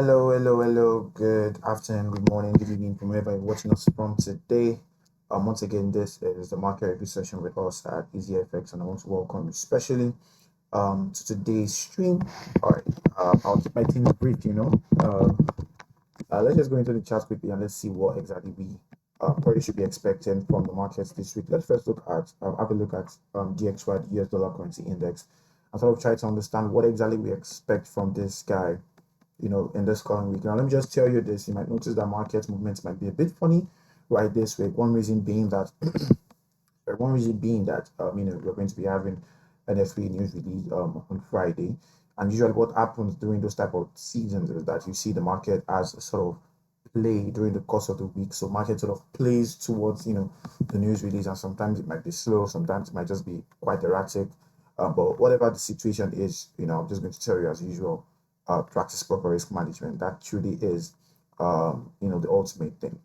Hello. Good afternoon, good morning, good evening from wherever you're watching us from today. Once again, this is the market review session with us at EasyFX, and I want to welcome you especially to today's stream. All right, I'll keep my things brief, let's just go into the chart quickly and let's see what exactly we probably should be expecting from the markets this week. Let's first look at have a look at DXY, the US dollar currency index, and sort of try to understand what exactly we expect from this guy in this current week. Now, let me just tell you this. You might notice that market movements might be a bit funny right this week. We're going to be having an F3 news release on Friday. And usually what happens during those type of seasons is that you see the market as a sort of play during the course of the week. So market sort of plays towards, the news release, and sometimes it might be slow, sometimes it might just be quite erratic. But whatever the situation is, I'm just going to tell you as usual, practice proper risk management. That truly is, the ultimate thing.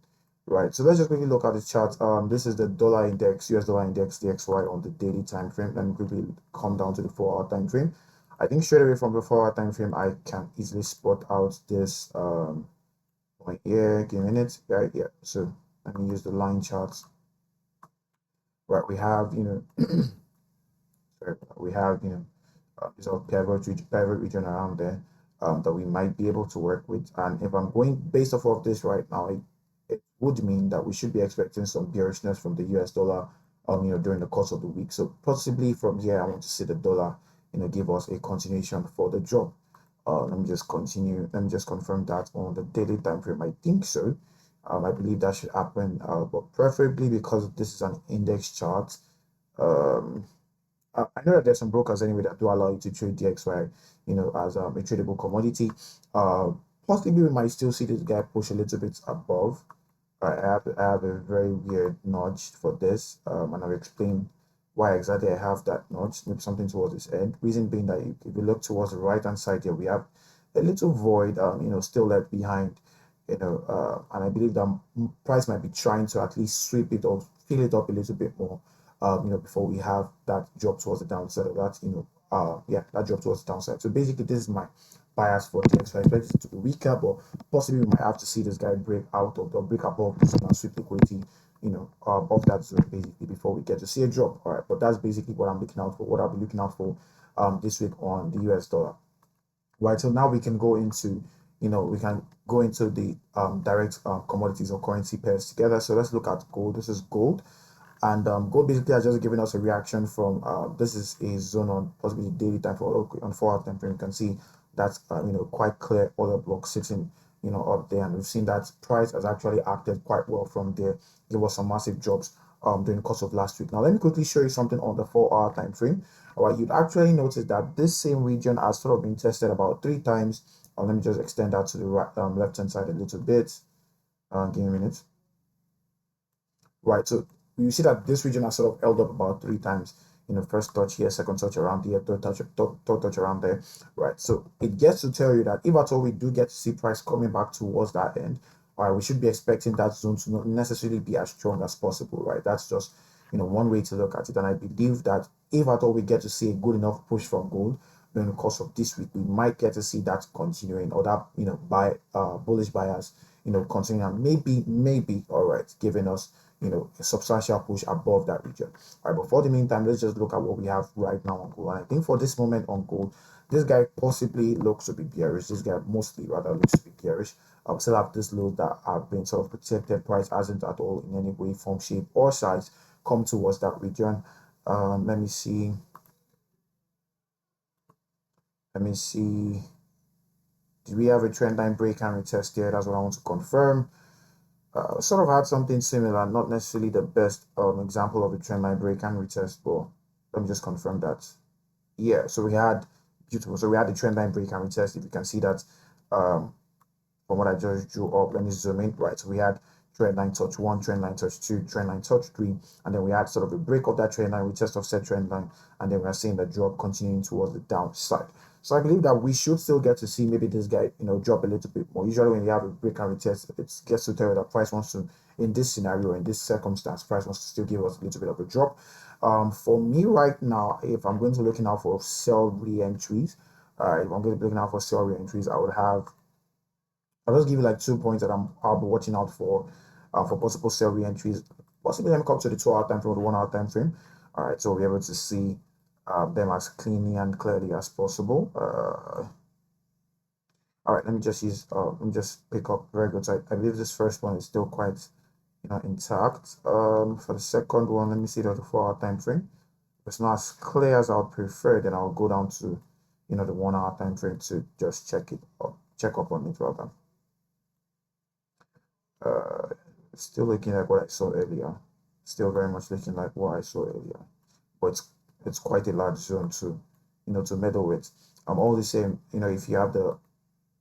Right, so let's just quickly look at the chart. This is the dollar index, US dollar index, DXY on the daily time frame. Let me quickly come down to the 4-hour time frame. I think straight away from the 4-hour time frame, I can easily spot out this point here. Give me a minute. Right here. So let me use the line charts. Right, we have sorry, we have this sort of pivot region around there that we might be able to work with. And if I'm going based off of this right now, it would mean that we should be expecting some bearishness from the US dollar, during the course of the week. So possibly from here, I want to see the dollar, give us a continuation for the drop. Let me just continue. Let me just confirm that on the daily time frame. I think so. I believe that should happen, but preferably because this is an index chart. Um, I know that there's some brokers anyway that do allow you to trade DXY, as a tradable commodity. Uh, Possibly we might still see this guy push a little bit above. I have a very weird nudge for this, and I'll explain why exactly I have that nudge. Maybe something towards this end. Reason being that if you look towards the right hand side here, we have a little void, still left behind, and I believe that price might be trying to at least sweep it or fill it up a little bit more, before we have that drop towards the downside of that, that drop towards the downside. So basically, this is my bias for DX. So I expect it to be weaker, but possibly we might have to see this guy break out of the break above this and sweep liquidity, of that zone basically before we get to see a drop. All right, but that's basically what I'm looking out for. What I'll be looking out for, this week on the US dollar. Right, so now we can go into, the direct commodities or currency pairs together. So let's look at gold. This is gold. And gold basically has just given us a reaction from this is a zone on possibly daily time for on 4-hour time frame. You can see that's quite clear order block sitting up there, and we've seen that price has actually acted quite well from there. There was some massive drops during the course of last week. Now let me quickly show you something on the 4-hour time frame. All right, you'd actually notice that this same region has sort of been tested about 3 times. Let me just extend that to the right left hand side a little bit. Give me a minute. Right, so you see that this region has sort of held up about 3 times. First touch here, second touch around here, third touch around there. Right, so it gets to tell you that if at all we do get to see price coming back towards that end, all right, we should be expecting that zone to not necessarily be as strong as possible. Right, that's just one way to look at it. And I believe that if at all we get to see a good enough push from gold during the course of this week, we might get to see that continuing, or that bullish bias continuing, and maybe all right, giving us a substantial push above that region. All right, but for the meantime, let's just look at what we have right now on gold. And I think for this moment on gold, this guy possibly looks to be bearish. This guy mostly rather looks to be bearish. Still have this low that have been sort of protected. Price hasn't at all in any way, form, shape, or size come towards that region. Let me see. Let me see. Do we have a trend line break and retest here? That's what I want to confirm. Sort of had something similar, not necessarily the best example of a trend line break and retest, but let me just confirm that. Yeah, so we had beautiful. So we had the trend line break and retest. If you can see that, from what I just drew up, let me zoom in. Right, so we had trend line touch 1, trend line touch 2, trend line touch 3, and then we had sort of a break of that trend line, retest of said trend line, and then we are seeing the drop continuing towards the downside. So I believe that we should still get to see maybe this guy, drop a little bit more. Usually when you have a break and retest, it gets to tell you that price wants to, in this scenario, in this circumstance, price wants to still give us a little bit of a drop. For me right now, if I'm going to looking out for sell re-entries, if I'm going to be looking out for sell re-entries, I would have I'll just give you like 2 points that I'll be watching out for possible sell re-entries. Possibly let me come to the 2 hour time frame or the 1 hour time frame. All right, so we'll be able to see them as cleanly and clearly as possible. All right, let me just let me just pick up. Very good. So I believe this first one is still quite, intact. For the second one, let me see the 4 hour time frame. If it's not as clear as I would prefer, then I'll go down to, the 1 hour time frame to just check up on it rather. Uh, Still looking like what I saw earlier. Still very much looking like what I saw earlier. But it's quite a large zone to meddle with. All the same, if you have the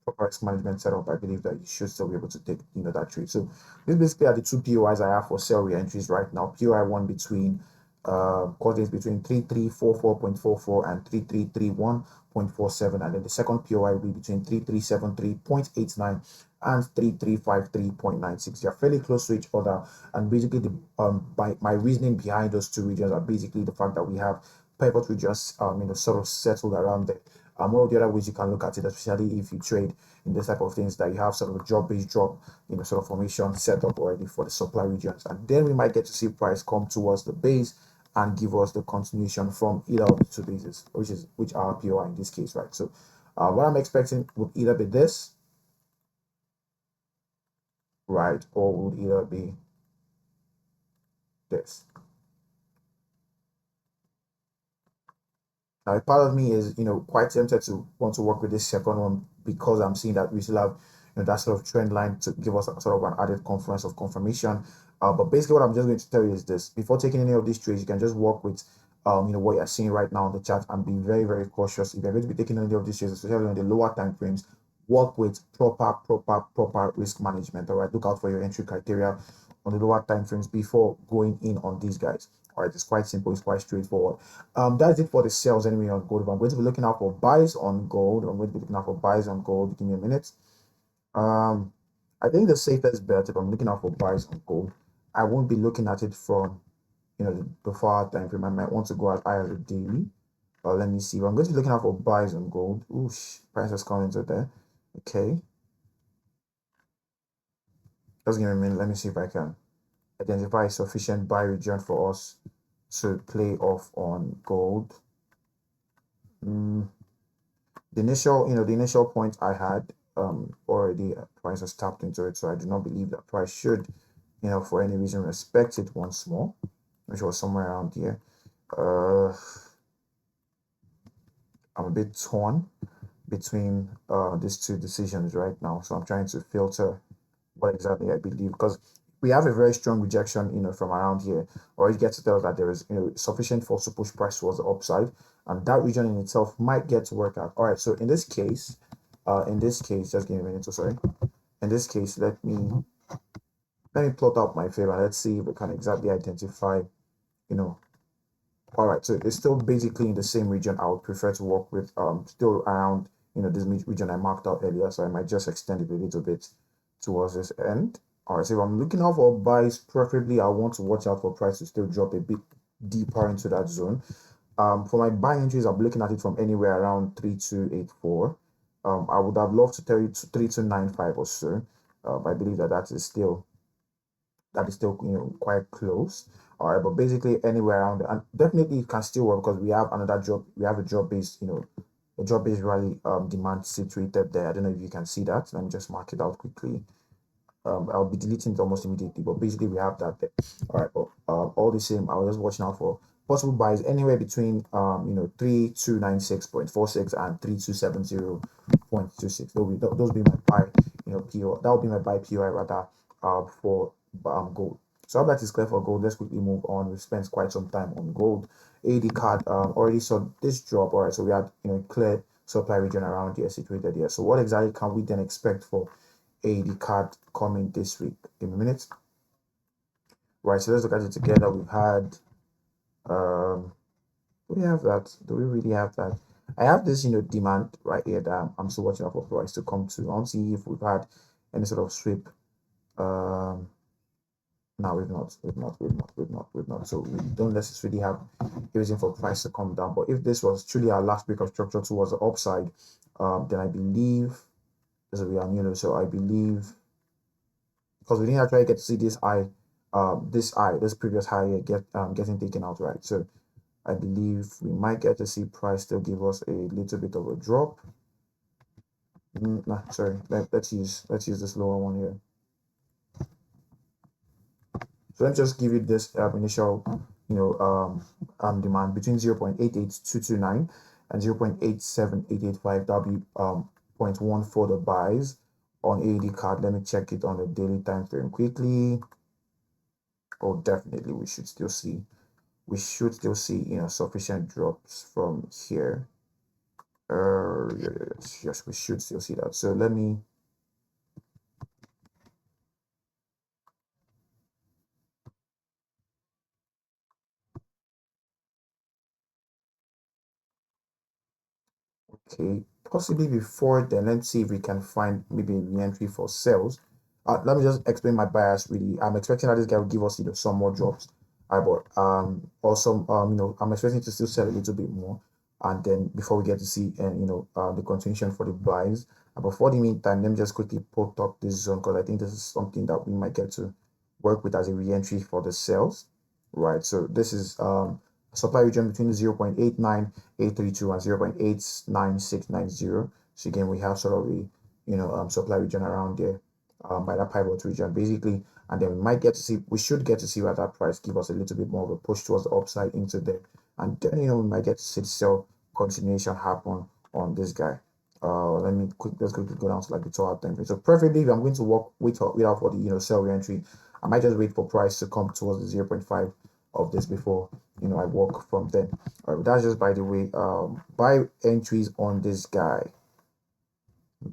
proper risk management setup, I believe that you should still be able to take, that trade. So this basically are the two POIs I have for sell re-entries right now. POI one between coordinates between 3344.44 and 3331.47, and then the second POI will be between 3373.89 and 3353.96. They are fairly close to each other, and basically the my reasoning behind those two regions are basically the fact that we have pivot regions sort of settled around there. One of the other ways you can look at it, especially if you trade in this type of things, that you have sort of a drop-based drop, sort of formation set up already for the supply regions, and then we might get to see price come towards the base and give us the continuation from either of the two bases, which are POI in this case, right? So, what I'm expecting would either be this, right, or would either be this. Now, a part of me is, quite tempted to want to work with this second one because I'm seeing that we still have, that sort of trend line to give us sort of an added confluence of confirmation. But basically, what I'm just going to tell you is this: before taking any of these trades, you can just work with, what you're seeing right now on the chart and be very, very cautious. If you're going to be taking any of these trades, especially on the lower time frames, work with proper risk management. All right, look out for your entry criteria on the lower time frames before going in on these guys. All right, it's quite simple, it's quite straightforward. That's it for the sales anyway on gold. If I'm going to be looking out for buys on gold, I'm going to be looking out for buys on gold. Give me a minute. I think the safest bet, if I'm looking out for buys on gold, I won't be looking at it from the far time frame. I might want to go as high as a daily. Let me see. I'm going to be looking out for buys on gold. Oosh, price has come into there. Okay. Just give me a minute. Let me see if I can identify a sufficient buy region for us to play off on gold. The initial point I had already price has tapped into it, so I do not believe that price should, for any reason respect it once more, which was somewhere around here. I'm a bit torn between these two decisions right now, so I'm trying to filter what exactly I believe, because we have a very strong rejection, from around here, or it gets to tell us that there is, sufficient force to push price towards the upside, and that region in itself might get to work out. All right, so in this case, just give me a minute. So sorry. In this case, let me plot out my favor. Let's see if we can exactly identify, you know. All right, so it's still basically in the same region I would prefer to work with. Still around, this region I marked out earlier, so I might just extend it a little bit towards this end. All right, so if I'm looking out for buys, preferably I want to watch out for price to still drop a bit deeper into that zone. For my buy entries, I'm looking at it from anywhere around 3284. I would have loved to tell you 3295 or so. I believe that is still quite close. All right, but basically anywhere around there, and definitely it can still work because we have another job. We have a job based, a job based rally demand situated there. I don't know if you can see that. Let me just mark it out quickly. I'll be deleting it almost immediately, but basically we have that there. All right, but all the same, I was just watching out for possible buys anywhere between 3296.46 and 3270.26. Those be my buy, PO. That would be my buy POI rather for gold. So how that is clear for gold. Let's quickly move on. We've spent quite some time on gold. AD card already saw this drop. All right, so we had clear supply region around here situated here. So what exactly can we then expect for AD card coming this week? Give me a minute. Right, so let's look at it together. We've had do we have that? Do we really have that? I have this, demand right here that I'm still watching out for price to come to. I want to see if we've had any sort of sweep. No, we've not. So we don't necessarily have a reason for price to come down. But if this was truly our last week of structure towards the upside, then I believe this will be on, so I believe because we didn't actually get to see this previous high getting taken out, right? So I believe we might get to see price still give us a little bit of a drop. Nah, sorry. Let's use this lower one here. So let me just give you this initial, demand between 0.88229 and 0.87885. That'll be 0.1 for the buys on AED card. Let me check it on the daily time frame quickly. Oh, definitely we should still see sufficient drops from here. Yes, we should still see that. So let me okay, possibly before then, let's see if we can find maybe a re-entry for sales. Let me just explain my bias really. I'm expecting that this guy will give us some more drops. But or some I'm expecting to still sell a little bit more, and then before we get to see and the continuation for the buys. But for the meantime, let me just quickly put up this zone because I think this is something that we might get to work with as a re-entry for the sales, right? So this is supply region between 0.89832 and 0.89690. So again, we have sort of a supply region around there by that pivot region basically, and then we should get to see where that price give us a little bit more of a push towards the upside into there, and then we might get to see the sell continuation happen on this guy. Let's quickly go down to like the 2-hour time frame. So preferably if I'm going to wait out for the sell re-entry, I might just wait for price to come towards the 0.5 of this before I walk from then. All right, that's just by the way. Buy entries on this guy.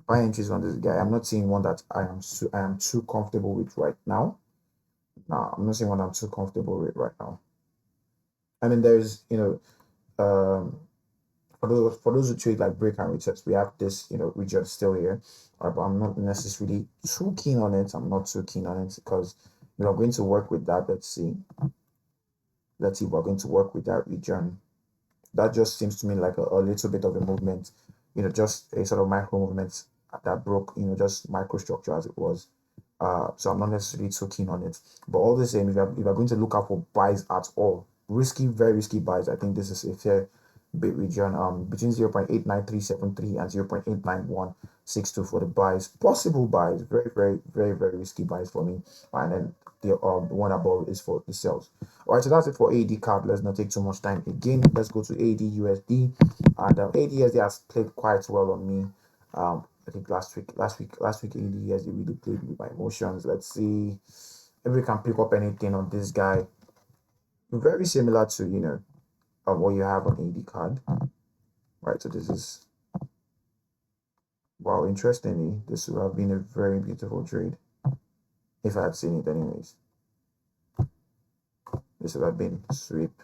I'm not seeing one that I am too comfortable with right now. Nah, I'm not seeing one I'm too comfortable with right now. I mean, there's for those who trade like break and retest, we have this region still here. But I'm not necessarily too keen on it. I'm not too keen on it because we're going to work with that. Let's see if we're going to work with that region. That just seems to me like a little bit of a movement, just a sort of micro movement that broke, just microstructure as it was. So I'm not necessarily too keen on it. But all the same, if you're going to look out for buys at all, very risky buys, I think this is a fair bit region between 0.89373 and 0.89162 for the buys. Possible buys, very, very, very, very risky buys for me. And then the one above is for the sells. All right, so that's it for AD card. Let's not take too much time again. Let's go to AD USD, and AD USD has played quite well on me. I think last week AD USD really played with my emotions. Let's see if we can pick up anything on this guy. Very similar to what you have on AD card. Right, so this is wow. Interestingly, this would have been a very beautiful trade if I had seen it anyways. This would have been sweep.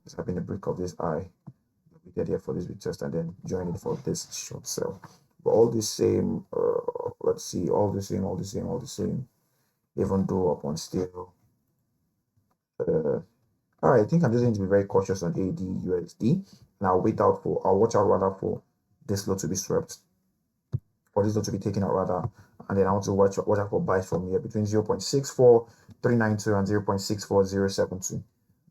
This would have been a break of this eye. We get here for this retest and then join it for this short sell. But all the same, let's see, all the same. Even though upon still, all right. I think I'm just going to be very cautious on AD USD, and I'll watch out rather for this lot to be swept, for this lot to be taken out rather, and then I want to watch out for buys from here between 0.64392 and 0.64072.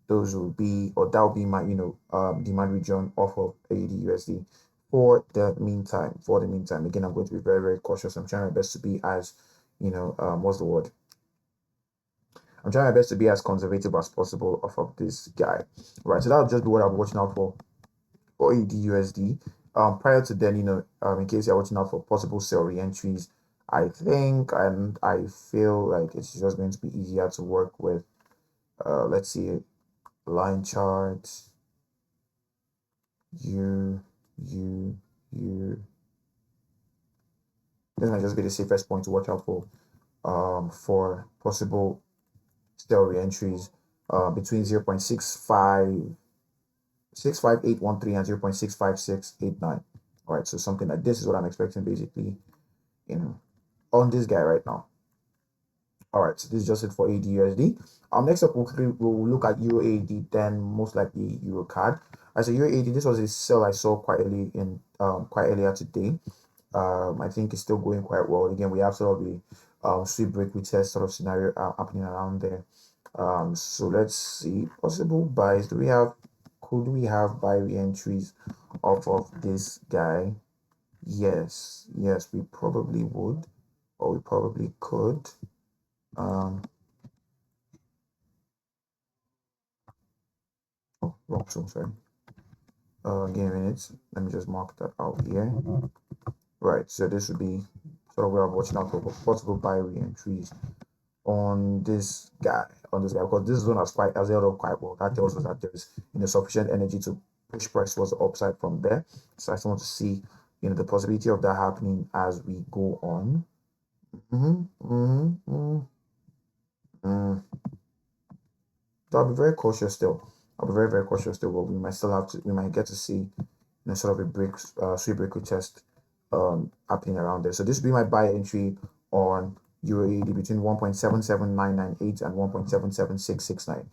Those will be, or that will be my demand region off of AUD USD for the meantime. Again, I'm going to be very, very cautious. I'm trying my best to be as what's the word, I'm trying my best to be as conservative as possible off of this guy, right? So that'll just be what I'm watching out for AUD USD. Prior to then, in case you're watching out for possible sell re-entries, I think and I feel like it's just going to be easier to work with. Let's see, line charts, you. This might just be the safest point to watch out for possible sell re-entries between 0.65813 and 0.65689. All right, so something like this is what I'm expecting basically, on this guy right now. All right, so this is just it for AUD USD. Next up, we'll look at Euro AUD, then most likely Euro card. As a Euro AUD, this was a sell I saw quite earlier today. I think it's still going quite well. Again, we have sort of a sweep break retest sort of scenario happening around there. So let's see possible buys. Could we have buy re-entries off of this guy? Yes, we probably would, or we probably could. Oh, wrong tool, sorry. Give me a minute. Let me just mark that out here. Right, so this would be sort of where I'm watching out for possible buy re-entries on this guy, because this zone has held up quite well. That tells us that there's sufficient energy to push price towards the upside from there. So I just want to see the possibility of that happening as we go on. So I'll be very cautious still. I'll be very, very cautious still, but we might get to see sort of a sweep break test happening around there. So this will be my buy entry on Euro AD between 1.77998 and 1.77669.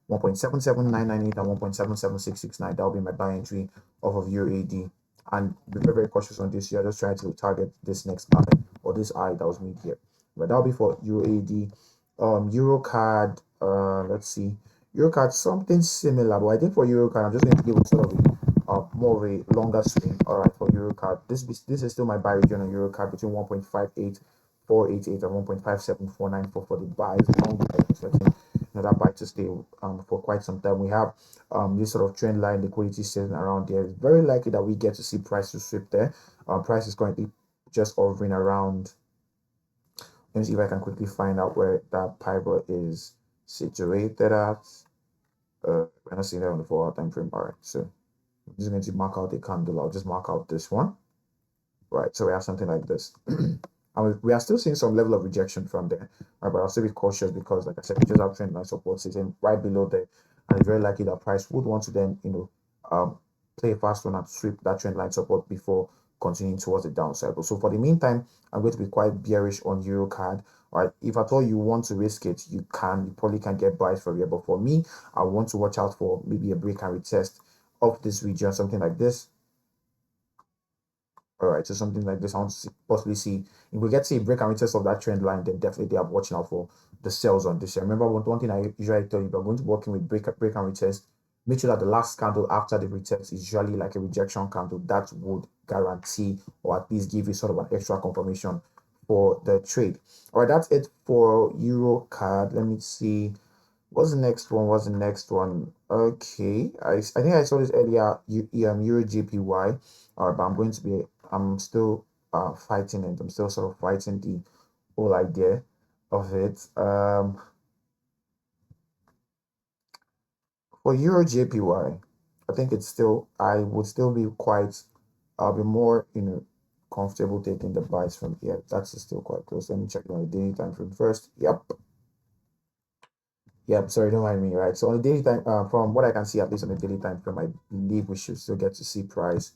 1.77998 and 1.77669. That will be my buy entry off of Euro AD. And be very, very cautious on this. You're just trying to target this next eye or this eye that was made here. But that'll be for Euro AD. Euro card, let's see. Euro card, something similar, but I think for Euro card, I'm just going to give it sort of more of a longer swing. All right, for Euro card, this is still my buy region on Euro card between 1.58488 and 1.57494 for the buys. Long buy, expecting that buy to stay for quite some time. We have this sort of trend line liquidity sitting around there. It's very likely that we get to see price to sweep there. Price is currently just hovering around. Let me see if I can quickly find out where that pivot is situated at. We're not seeing that on the 4 hour time frame. All right, so I'm just going to mark out a candle. I'll just mark out this one. Right, so we have something like this. And we are still seeing some level of rejection from there. Right, but I'll still be cautious because, like I said, we just have trend line support sitting right below there. And it's very likely that price would want to then, play a fast one and sweep that trend line support before continuing towards the downside. So for the meantime, I'm going to be quite bearish on Euro card. All right, if at all you want to risk it, you probably can get buys for here. But for me, I want to watch out for maybe a break and retest of this region, something like this. All right, so something like this, I want to possibly see if we get to see a break and retest of that trend line, then definitely I'm watching out for the sells on this here. Remember, one thing I usually tell you, if you're going to be working with break and retest, make sure that the last candle after the retest is usually like a rejection candle. That would guarantee or at least give you sort of an extra confirmation for the trade. All right, that's it for Euro card. Let me see. What's the next one? Okay, I think I saw this earlier. Euro JPY. All right, but I'm still fighting it. I'm still sort of fighting the whole idea of it. For Euro JPY, I think I would still be I'll be more comfortable taking the buys from here. That's still quite close. Let me check it on the daily time frame first. Yep. Yeah, sorry, don't mind me, right? So on the daily time, from what I can see, at least on the daily time frame, I believe we should still get to see price,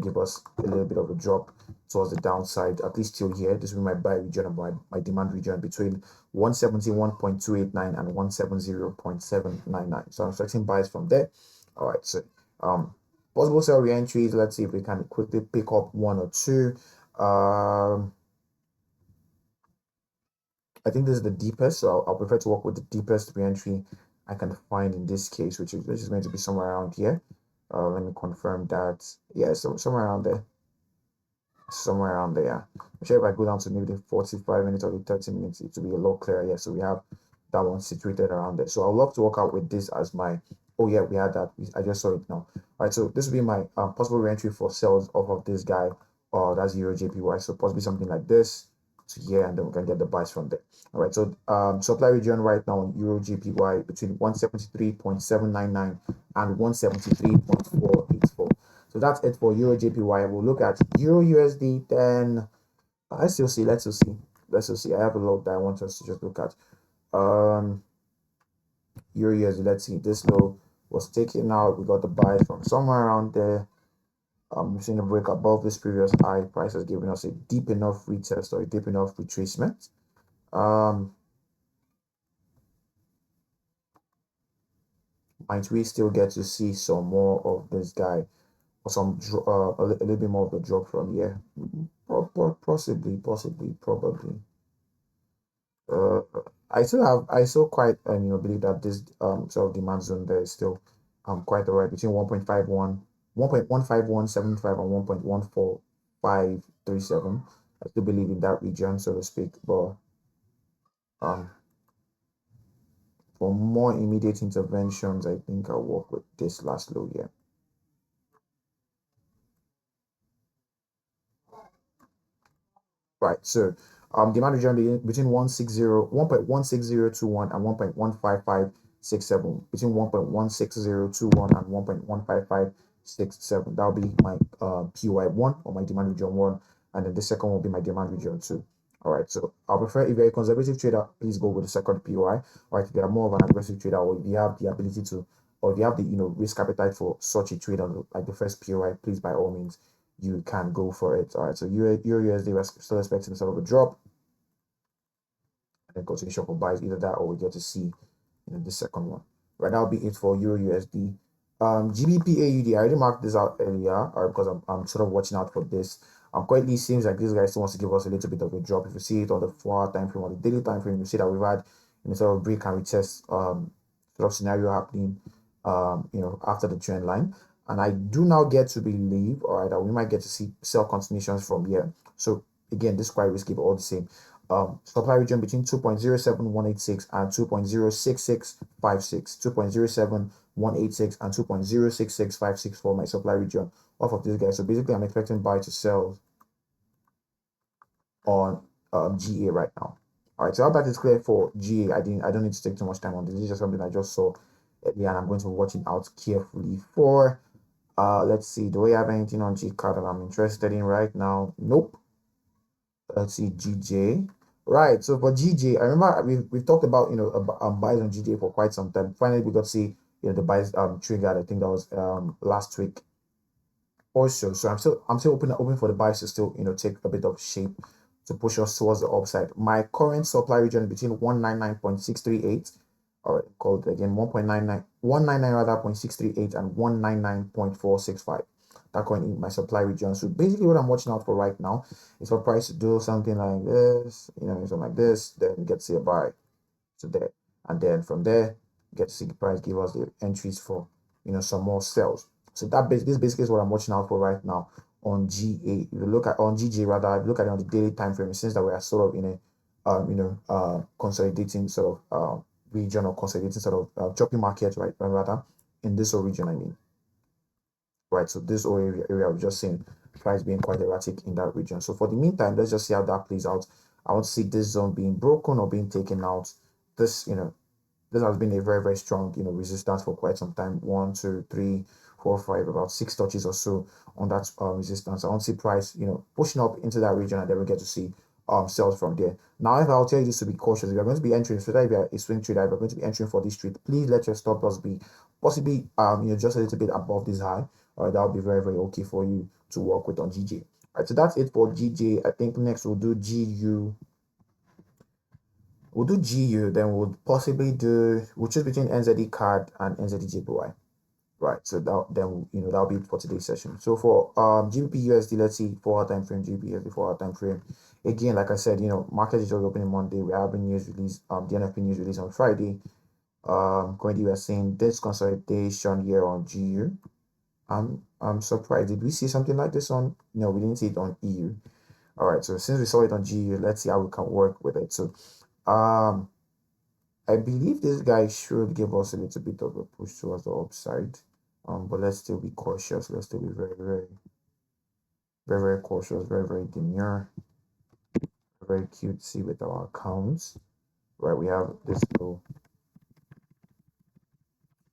give us a little bit of a drop towards the downside, at least till here. This will be my buy region and my demand region between 171.289 and 170.799. So I'm expecting buys from there. All right, so possible sell re-entries. Let's see if we can quickly pick up one or two. I think this is the deepest, so I'll prefer to work with the deepest re-entry I can find in this case, which is going to be somewhere around here. Let me confirm that. Yeah, so somewhere around there. Somewhere around there. Yeah. I'm sure if I go down to maybe the 45 minutes or the 30 minutes, it will be a lot clearer. Yeah, so we have that one situated around there. So I'd love to work out with this as my. Oh yeah, we had that. I just saw it now. All right, so this will be my possible re-entry for sales off of this guy. That's Euro JPY. So possibly something like this to here, and then we can get the buys from there. All right, so supply region right now on Euro JPY between 173.799 and 173.484. So that's it for Euro JPY. We'll look at Euro USD. Then let's still see. I have a lot that I want us to just look at. Euro USD. Let's see. This low was taken out. We got the buy from somewhere around there. We've seen a break above this previous high. Price has given us a deep enough retest or a deep enough retracement. Might we still get to see some more of this guy or some a little bit more of the drop from here. Possibly, probably. Uh, I still quite believe that this sort of demand zone there is still quite alright between 1.15175 and 1.14537. I still believe in that region, so to speak. But um for more immediate interventions, I think I'll work with this last low here. Right, so demand region between 1.16021 and 1.15567, between 1.16021 and 1.15567. That'll be my PY1 or my demand region 1, and then the second will be my demand region 2. All right, so I'll prefer, if you're a conservative trader, please go with the second POI. All right, if you're more of an aggressive trader, or if you have the ability to, or if you have the risk appetite for such a trade on like the first POI, please by all means you can go for it. All right, so Euro USD, we're still expecting sort of a drop and then continuation for buys, either that or we get to see the second one. Right, that'll be it for Euro USD. GBP AUD, I already marked this out earlier, or because I'm sort of watching out for this. Currently seems like this guy still wants to give us a little bit of a drop. If you see it on the 4-hour time frame or the daily time frame, you see that we've had sort of break and retest sort of scenario happening after the trend line. And I do now get to believe, all right, that we might get to see sell continuations from here. So again, this is quite risky, but all the same. Supply region between 2.07186 and 2.06656, 2.07186 and 2.06656 for my supply region off of this guy. So basically, I'm expecting buy to sell on GA right now. All right, so how that is clear for GA. I don't need to take too much time on this. This is just something I just saw earlier, and I'm going to be watching out carefully for. Let's see. Do we have anything on G card that I'm interested in right now? Nope. Let's see, GJ. Right. So for GJ, I remember we've talked about buys on GJ for quite some time. Finally, we got to see the buys triggered. I think that was last week also. So I'm still open for the buys to still take a bit of shape to push us towards the upside. My current supply region between 199.638, all right, called again 199 rather 0.638 and 199.465. That coin in my supply region. So basically what I'm watching out for right now is for price to do something like this, something like this, then get to see a buy to there. And then from there, get to see the price give us the entries for some more sells. So this basically is what I'm watching out for right now on GA. If you look at on GJ rather, if you look at it on the daily time frame, it seems that we are sort of in a consolidating sort of region or consolidating sort of choppy market, right? Rather in this region, I mean. Right, so this whole area we've just seen price being quite erratic in that region. So for the meantime, let's just see how that plays out. I want to see this zone being broken or being taken out. This this has been a very, very strong resistance for quite some time. 1, 2, 3, 4, 5, about 6 touches or so on that resistance. I want to see price pushing up into that region, and then we get to see sells from there. Now, if I'll tell you this to be cautious, if you're going to be entering, so that if you're a swing trader, if you're going to be entering for this trade, please let your stop loss be possibly just a little bit above this high. All right, that will be very, very okay for you to work with on GJ. All right, so that's it for GJ. I think next we'll do GU. We'll do GU, then we'll possibly we'll choose between NZD card and NZD JPY. Right, so that'll be it for today's session. So for GBP USD, let's see 4-hour time frame, GBP USD 4-hour time frame. Again, like I said, market is just opening Monday. We're having news release, the NFP news release on Friday. Currently we are seeing this consolidation here on GU. I'm surprised. Did we see something like this on? No, we didn't see it on EU. All right, so since we saw it on GU, let's see how we can work with it. So I believe this guy should give us a little bit of a push towards the upside. But let's still be cautious. Let's still be very, very, very, very cautious, very, very demure, very cutesy with our accounts. Right, we have this low.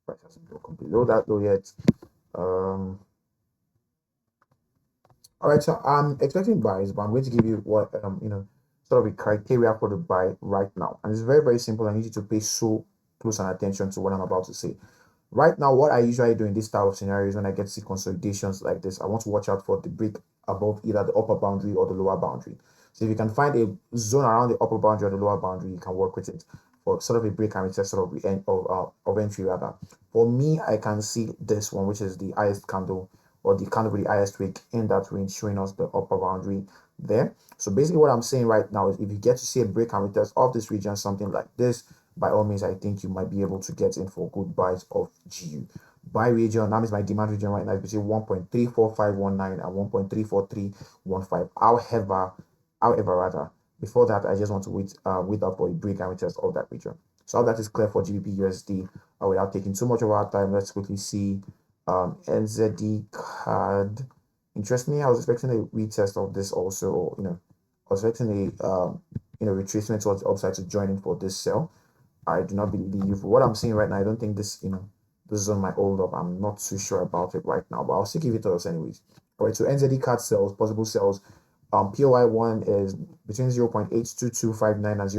Price hasn't broken below that low yet. All right, so I'm expecting buys, but I'm going to give you what sort of a criteria for the buy right now, and it's very, very simple. I need you to pay so close an attention to what I'm about to say. Right now, what I usually do in this type of scenarios when I get to see consolidations like this, I want to watch out for the break above either the upper boundary or the lower boundary. So if you can find a zone around the upper boundary or the lower boundary, you can work with it for sort of a break and retest sort of the end of entry rather. For me, I can see this one, which is the highest candle or the candle with the highest wick in that range, showing us the upper boundary there. So basically what I'm saying right now is if you get to see a break and retest of this region, something like this, by all means, I think you might be able to get in for good buys of GU. Buy region, that means my demand region right now is between 1.34519 and 1.34315. However, rather, before that, I just want to wait up for a break and retest of that region. So all that is clear for GBP USD. Without taking too much of our time, let's quickly see NZD card. Interestingly, I was expecting a retest of this also. I was expecting a retracement towards the upside to join in for this sell. I do not believe what I'm seeing right now. I don't think this is on my hold up. I'm not too sure about it right now, but I'll still give it to us anyways. All right, so NZD card sells, possible sells. POI 1 is between 0.82259 and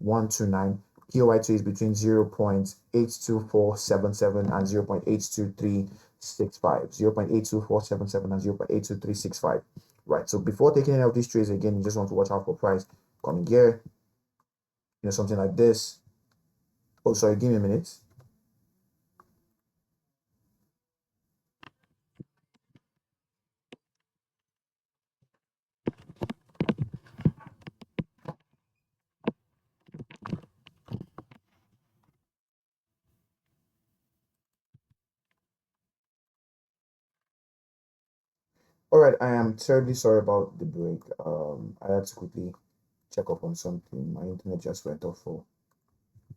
0.82129. POI 2 is between 0.82477 and 0.82365. 0.82477 and 0.82365. Right, so before taking any of these trades, again, you just want to watch out for price coming here. Something like this. Oh, sorry, give me a minute. All right, I am terribly sorry about the break. I had to quickly check up on something. My internet just went off for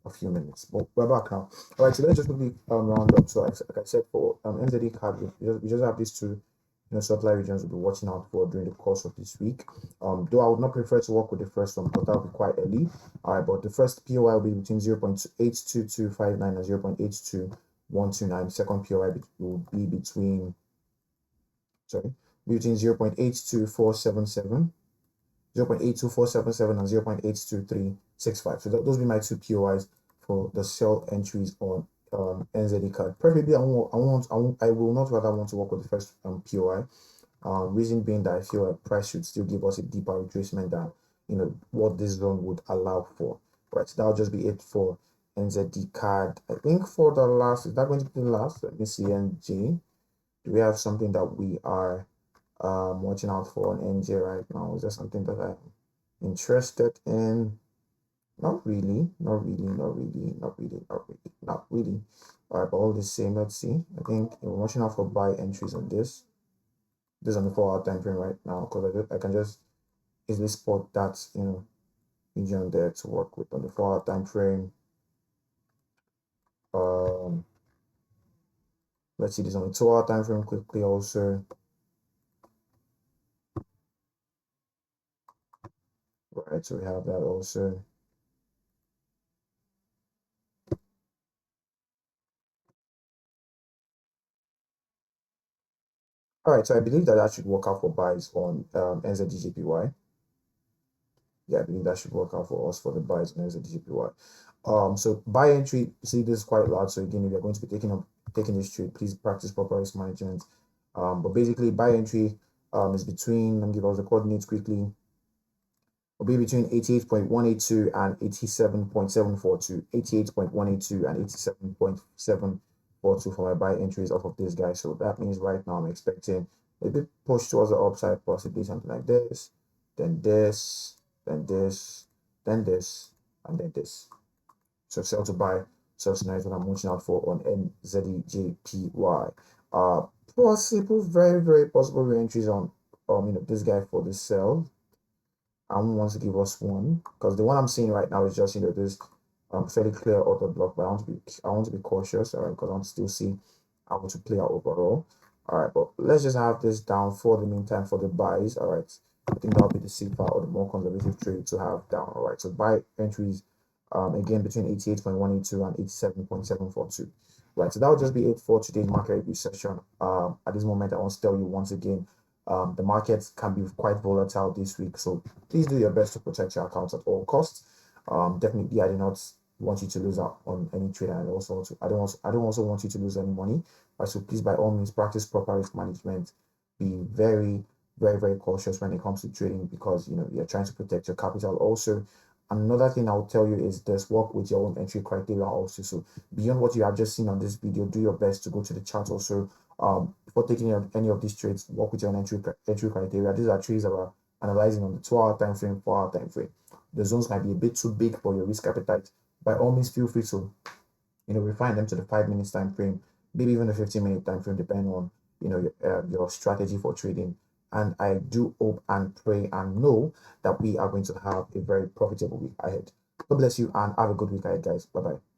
a few minutes, but we're back now. All right, so let's just quickly round up. So, like I said, for NZD card, we just have these two, supply regions we'll be watching out for during the course of this week. Though I would not prefer to work with the first one because that will be quite early. All right, but the first POI will be between 0.82259 and 0.82129. Second POI will be between 0.82477, 0.82477 and 0.82365. So those will be my two POIs for the sell entries on NZD card. Preferably, I will not rather want to work with the first POI. Reason being that I feel like price should still give us a deeper retracement than what this zone would allow for. Right, so that'll just be it for NZD card. I think for the last, is that going to be the last? Let me see. NG. Do we have something that we are watching out for on NJ right now? Is there something that I'm interested in? Not really, not really, not really, not really, not really, not really. All right, but all the same, let's see. I think we're watching out for buy entries on this. This is on the 4-hour time frame right now because I can just easily spot that region there to work with on the 4-hour time frame. Let's see this on the 2-hour time frame quickly also. Right, so we have that also. All right, so I believe that should work out for buys on NZDJPY. Yeah, I believe that should work out for us for the buys on NZDJPY. So buy entry, see this is quite large. So again, if you're going to be taking this trade, please practice proper risk management. But basically, buy entry is between. Let me give us the coordinates quickly. Will be between 88.182 and 87.742. 88.182 and 87.742 for my buy entries off of this guy. So that means right now I'm expecting a bit push towards the upside, possibly something like this, then this, then this, then this, and then this. So sell to buy. So tonight what I'm watching out for on NZDJPY. Possible, very, very possible re-entries on this guy for this sell. I want to give us one because the one I'm seeing right now is just this fairly clear auto block, but I want to be cautious, all right, because I want to still see how to play out overall. All right, but let's just have this down for the meantime for the buys. All right, I think that'll be the safer or the more conservative trade to have down. All right, so buy entries again between 88.182 and 87.742. Right, so that will just be it for today's market review session. At this moment, I want to tell you once again, the markets can be quite volatile this week, so please do your best to protect your accounts at all costs. Definitely, I do not want you to lose out on any trade, and I don't also want you to lose any money. Right, so please, by all means, practice proper risk management. Be very, very, very cautious when it comes to trading because you're trying to protect your capital. Also, another thing I'll tell you is this: work with your own entry criteria also. So beyond what you have just seen on this video, do your best to go to the chart also. before taking any of these trades, work with your entry criteria. These are trades that are analyzing on the 2-hour time frame, 4-hour time frame. The zones might be a bit too big for your risk appetite. By all means, feel free to refine them to the 5 minutes time frame, maybe even a 15-minute time frame, depending on your strategy for trading. And I do hope and pray and know that we are going to have a very profitable week ahead. God bless you and have a good week ahead, guys. Bye bye.